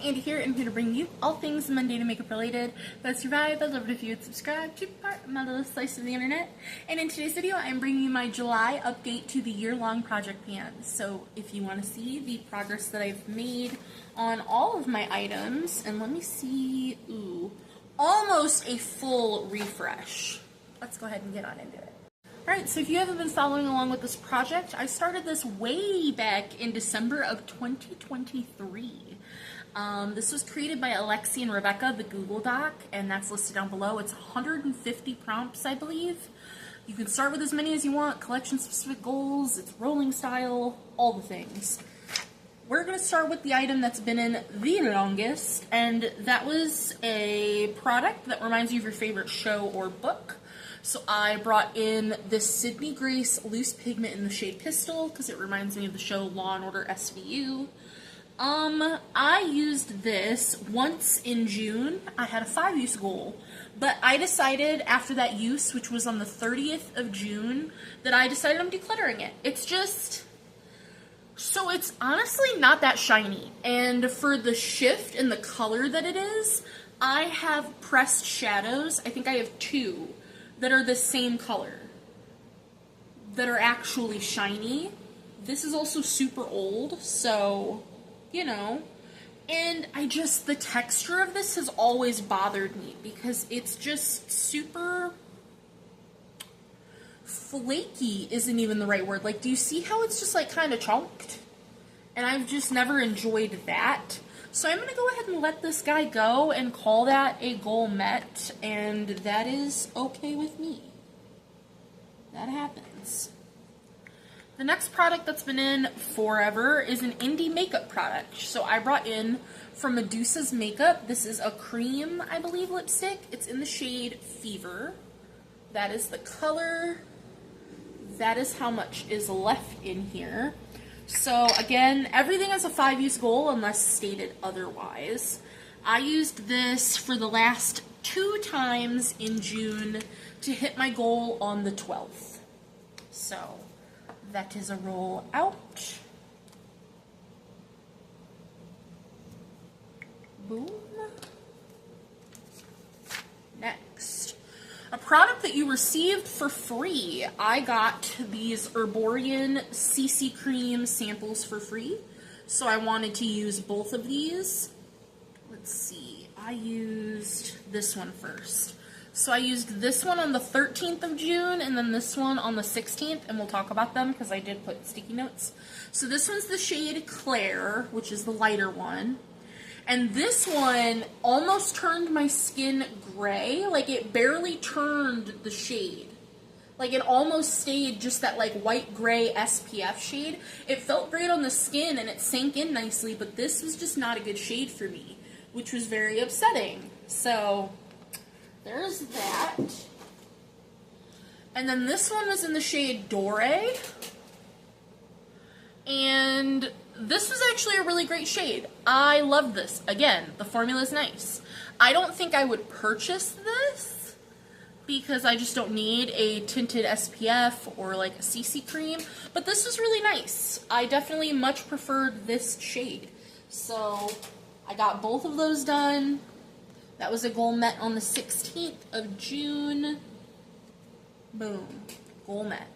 Andy here, and I'm here to bring you all things mundane and makeup related that survive. I'd love it if you would subscribe to part of my little slice of the internet. And in today's video, I'm bringing you my July update to the year-long project pan. So if you want to see the progress that I've made on all of my items, and let me see, almost a full refresh. Let's go ahead and get on into it. Alright, so if you haven't been following along with this project, I started this way back in December of 2023. This was created by Alexy and Rebecca, the Google Doc, and that's listed down below. It's 150 prompts, I believe. You can start with as many as you want, collection-specific goals, it's rolling style, all the things. We're going to start with the item that's been in the longest, and that was a product that reminds you of your favorite show or book. So I brought in this Sydney Grace loose pigment in the shade Pistol because it reminds me of the show Law & Order SVU. I used this once in June. I had a 5-use goal, but I decided after that use, which was on the 30th of June, that I decided I'm decluttering it. It's just, so it's honestly not that shiny, and for the shift in the color that it is, I have pressed shadows. I think I have 2 that are the same color, that are actually shiny. This is also super old, so, you know, and the texture of this has always bothered me because it's just super flaky isn't even the right word. Like, do you see how it's just like kind of chunked? And I've just never enjoyed that. So I'm going to go ahead and let this guy go and call that a goal met, and that is okay with me. That happens. The next product that's been in forever is an indie makeup product. So I brought in from Medusa's Makeup. This is a cream, I believe, lipstick. It's in the shade Fever. That is the color. That is how much is left in here. So again, everything has a 5-use goal unless stated otherwise. I used this for the last 2 times in June to hit my goal on the 12th. So that is a roll out. Boom. Next, a product that you received for free. I got these Herborian CC Cream samples for free, so I wanted to use both of these. Let's see, I used this one first. So I used this one on the 13th of June, and then this one on the 16th, and we'll talk about them because I did put sticky notes. So this one's the shade Claire, which is the lighter one. And this one almost turned my skin gray. Like, it barely turned the shade. Like, it almost stayed just that, like, white-gray SPF shade. It felt great on the skin, and it sank in nicely, but this was just not a good shade for me, which was very upsetting. So, there's that. And then this one was in the shade Doré. And this was actually a really great shade. I love this. Again, the formula is nice. I don't think I would purchase this because I just don't need a tinted SPF or like a CC cream, but this was really nice. I definitely much preferred this shade. So I got both of those done. That was a goal met on the 16th of June. Boom. Goal met.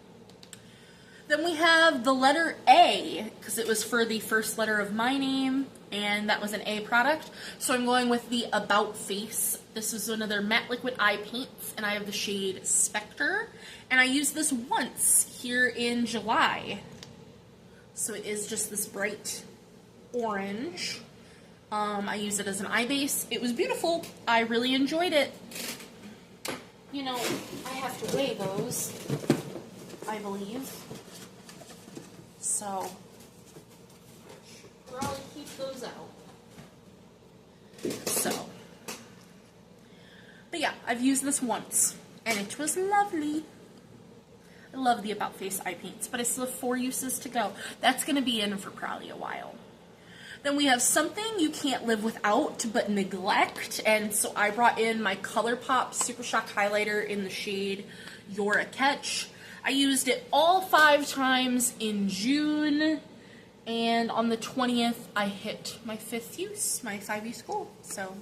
Then we have the letter A, because it was for the first letter of my name, and that was an A product. So I'm going with the About Face. This is one of their matte liquid eye paints, and I have the shade Spectre. And I used this once here in July. So it is just this bright orange. I used it as an eye base. It was beautiful. I really enjoyed it. You know, I have to weigh those, I believe. So, should probably keep those out. So, but yeah, I've used this once, and it was lovely. I love the About Face eye paints, but I still have 4 uses to go. That's going to be in for probably a while. Then we have something you can't live without but neglect, and so I brought in my Colourpop Super Shock Highlighter in the shade You're a Catch. I used it all 5 times in June, And on the 20th, I hit my 5th use, my 5-use goal. So,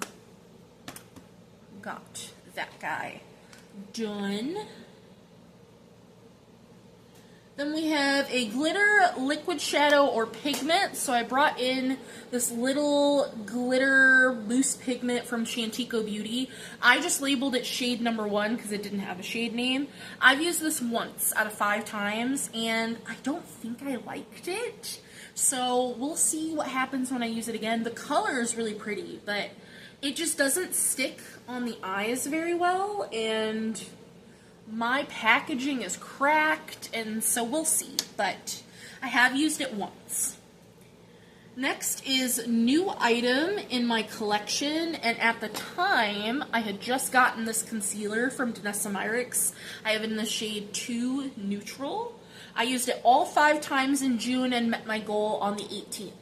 got that guy done. Then we have a glitter liquid shadow or pigment. So I brought in this little glitter loose pigment from Chantico Beauty. I just labeled it shade number 1 because it didn't have a shade name. I've used this once out of 5 times and I don't think I liked it. So we'll see what happens when I use it again. The color is really pretty, but it just doesn't stick on the eyes very well, and my packaging is cracked, and so we'll see, but I have used it once. Next is new item in my collection, and at the time, I had just gotten this concealer from Danessa Myricks. I have it in the shade 2 Neutral. I used it all 5 times in June and met my goal on the 18th.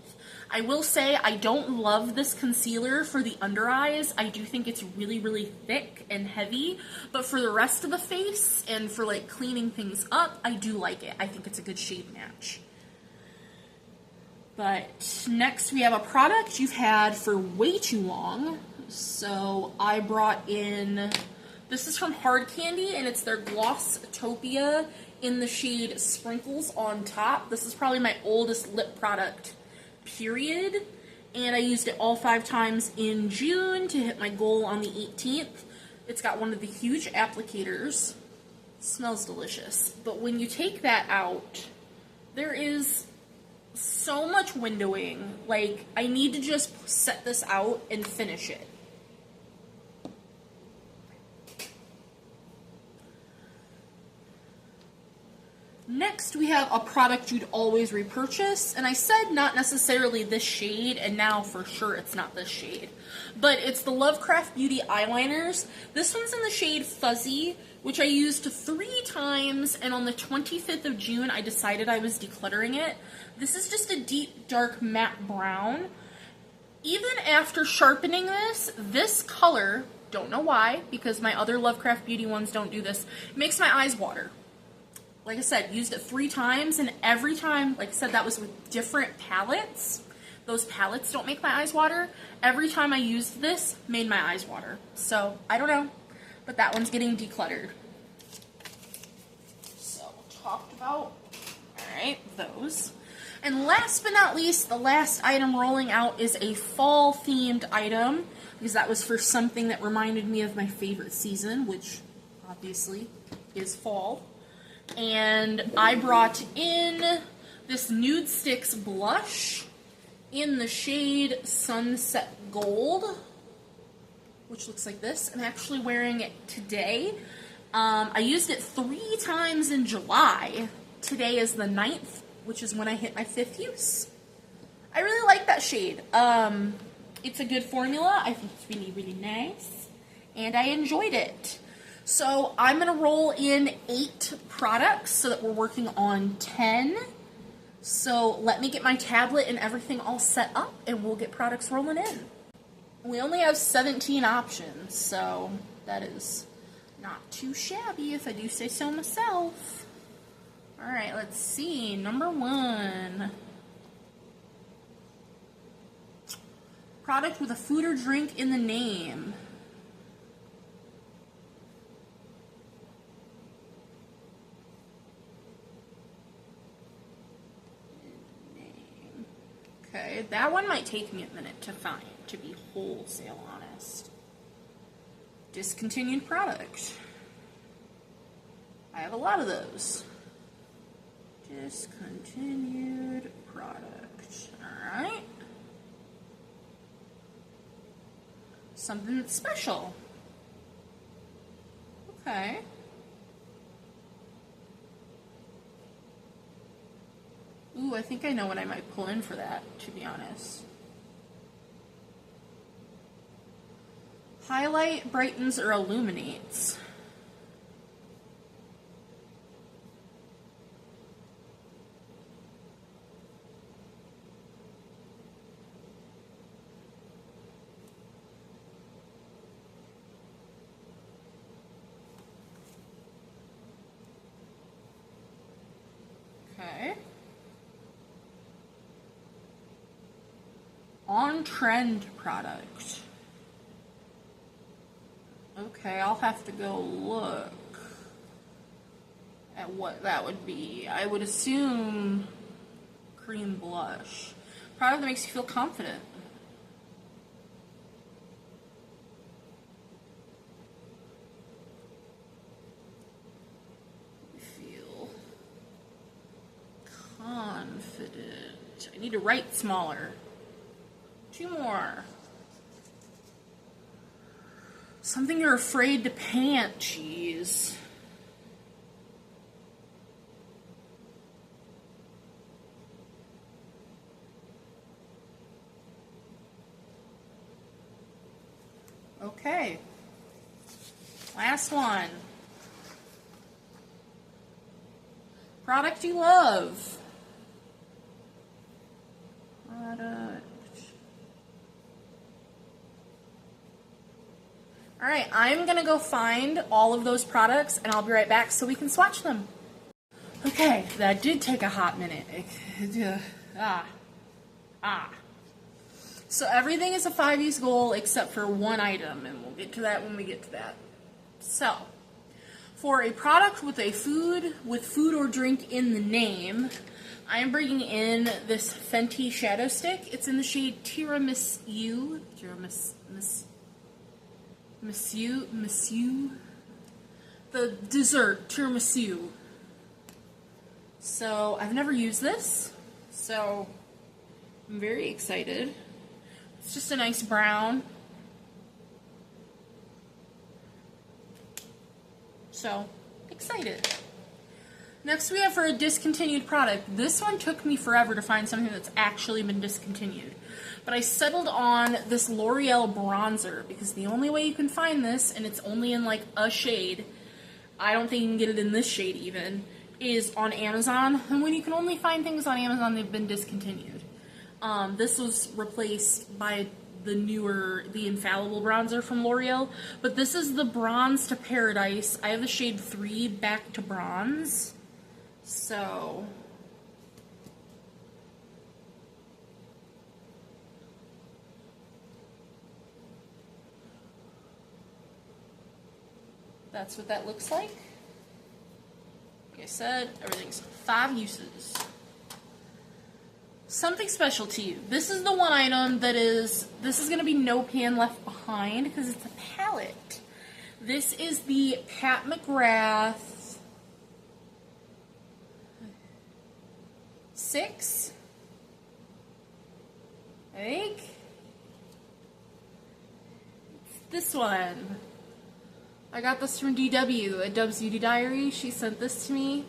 I will say I don't love this concealer for the under eyes. I do think it's really, really thick and heavy, but for the rest of the face and for like cleaning things up, I do like it. I think it's a good shade match. But next we have a product you've had for way too long. So I brought in, this is from Hard Candy and it's their Glossopia in the shade Sprinkles on Top. This is probably my oldest lip product, period. And I used it all 5 times in June to hit my goal on the 18th. It's got one of the huge applicators. It smells delicious. But when you take that out, there is so much windowing. Like, I need to just set this out and finish it. Next, we have a product you'd always repurchase, and I said not necessarily this shade, and now for sure it's not this shade, but it's the Lovecraft Beauty eyeliners. This one's in the shade Fuzzy, which I used 3 times, and on the 25th of June, I decided I was decluttering it. This is just a deep, dark matte brown. Even after sharpening this color, don't know why, because my other Lovecraft Beauty ones don't do this, makes my eyes water. Like I said, used it 3 times, and every time, like I said, that was with different palettes. Those palettes don't make my eyes water. Every time I used this, made my eyes water. So, I don't know, but that one's getting decluttered. So, talked about, alright, those. And last but not least, the last item rolling out is a fall-themed item, because that was for something that reminded me of my favorite season, which obviously is fall. And I brought in this Nude Sticks blush in the shade Sunset Gold, which looks like this. I'm actually wearing it today. I used it 3 times in July. Today is the 9th, which is when I hit my 5th use. I really like that shade. It's a good formula. I think it's really, really nice. And I enjoyed it. So I'm going to roll in 8 products so that we're working on 10. So let me get my tablet and everything all set up and we'll get products rolling in. We only have 17 options, so that is not too shabby if I do say so myself. Alright, let's see. Number 1. Product with a food or drink in the name. Okay, that one might take me a minute to find, to be wholesale honest. Discontinued product. I have a lot of those. Discontinued product. Alright. Something that's special. Okay. Ooh, I think I know what I might pull in for that, to be honest. Highlight, brightens, or illuminates. Okay. on-trend product. Okay, I'll have to go look at what that would be. I would assume cream blush. Product that makes you feel confident. Feel confident. I need to write smaller. 2 more. Something you're afraid to pant, jeez. Okay. Last one. Product you love. Product. Alright, I'm gonna go find all of those products and I'll be right back so we can swatch them. Okay, that did take a hot minute. So everything is a 5-use goal except for one item, and we'll get to that when we get to that. So, for a product with food or drink in the name, I am bringing in this Fenty shadow stick. It's in the shade Tiramisu. Tiramisu. The dessert, tiramisu. So, I've never used this, so I'm very excited. It's just a nice brown. So, excited. Next we have for a discontinued product. This one took me forever to find something that's actually been discontinued. But I settled on this L'Oreal bronzer because the only way you can find this, and it's only in like a shade, I don't think you can get it in this shade even, is on Amazon. And when you can only find things on Amazon, they've been discontinued. This was replaced by the Infallible bronzer from L'Oreal, but this is the Bronze to Paradise. I have the shade 3 Back to Bronze. So, that's what that looks like. Like I said, everything's 5 uses. Something special to you. This is the one item that this is going to be no pan left behind because it's a palette. This is the Pat McGrath 6, I think. It's this one. I got this from DW at Dub's Beauty Diary. She sent this to me,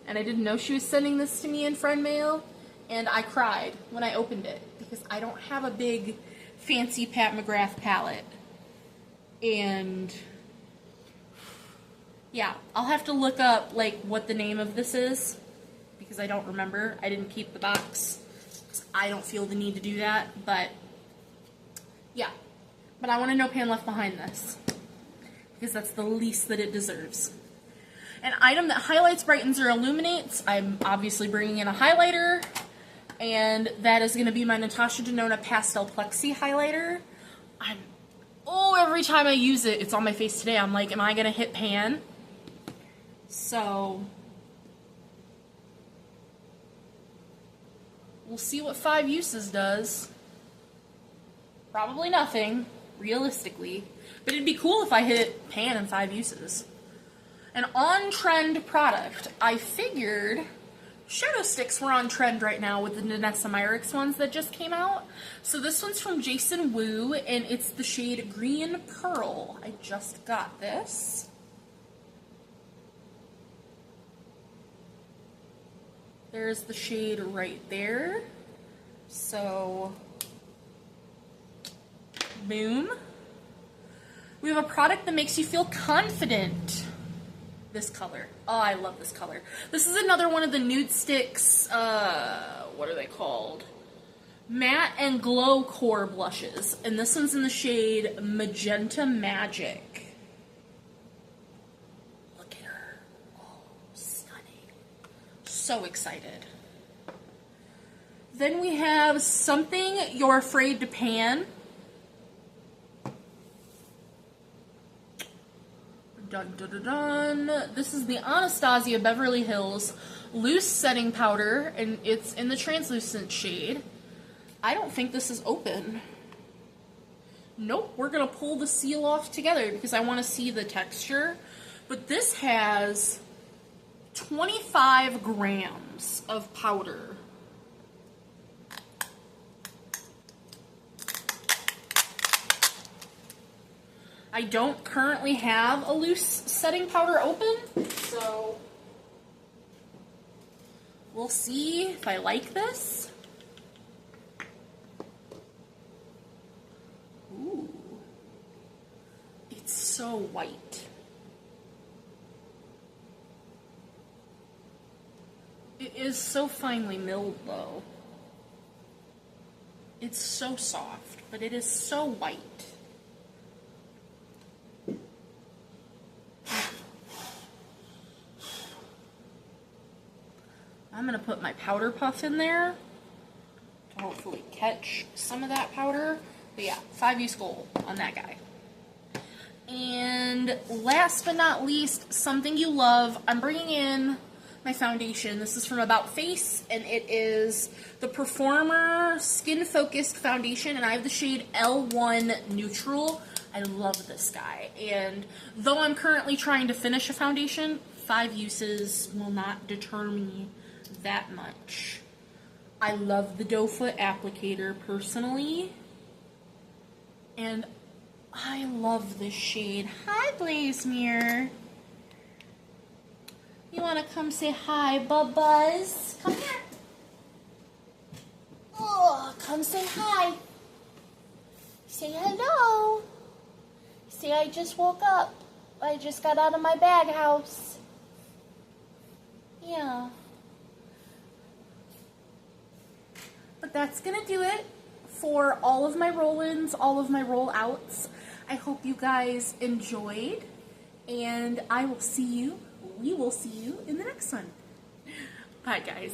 and I didn't know she was sending this to me in friend mail. And I cried when I opened it because I don't have a big fancy Pat McGrath palette. And yeah, I'll have to look up like what the name of this is because I don't remember. I didn't keep the box because I don't feel the need to do that. But yeah, but I want a no pan left behind this because that's the least that it deserves. An item that highlights, brightens, or illuminates. I'm obviously bringing in a highlighter. And that is going to be my Natasha Denona Pastel Plexi highlighter. Every time I use it, it's on my face today. I'm like, am I going to hit pan? So, we'll see what 5 uses does. Probably nothing, realistically. But it'd be cool if I hit pan in 5 uses. An on-trend product. I figured shadow sticks were on trend right now with the Danessa Myricks ones that just came out. So this one's from Jason Wu, and it's the shade Green Pearl. I just got this. There's the shade right there. So, boom. We have a product that makes you feel confident. This color. Oh, I love this color. This is another one of the Nude Sticks, what are they called? Matte and Glow Core blushes. And this one's in the shade Magenta Magic. Look at her. Oh, stunning. So excited. Then we have Something You're Afraid to Pan. Dun, dun, dun, dun. This is the Anastasia Beverly Hills Loose Setting Powder, and it's in the translucent shade. I don't think this is open. Nope, we're going to pull the seal off together because I want to see the texture. But this has 25 grams of powder. I don't currently have a loose setting powder open, so we'll see if I like this. Ooh, it's so white. It is so finely milled though. It's so soft, but it is so white. I'm going to put my powder puff in there to hopefully catch some of that powder. But yeah, 5-use gold on that guy. And last but not least, something you love. I'm bringing in my foundation. This is from About Face, and it is the Performer Skin Focused Foundation, and I have the shade L1 Neutral. I love this guy. And though I'm currently trying to finish a foundation, 5 uses will not deter me that much. I love the doe foot applicator personally, and I love this shade. Hi, Blaze Mirror. You want to come say hi, Buzz? Come here. Oh, come say hi. Say hello. Say I just woke up. I just got out of my bag house. Yeah. But that's going to do it for all of my roll-ins, all of my roll-outs. I hope you guys enjoyed, and we will see you in the next one. Bye, guys.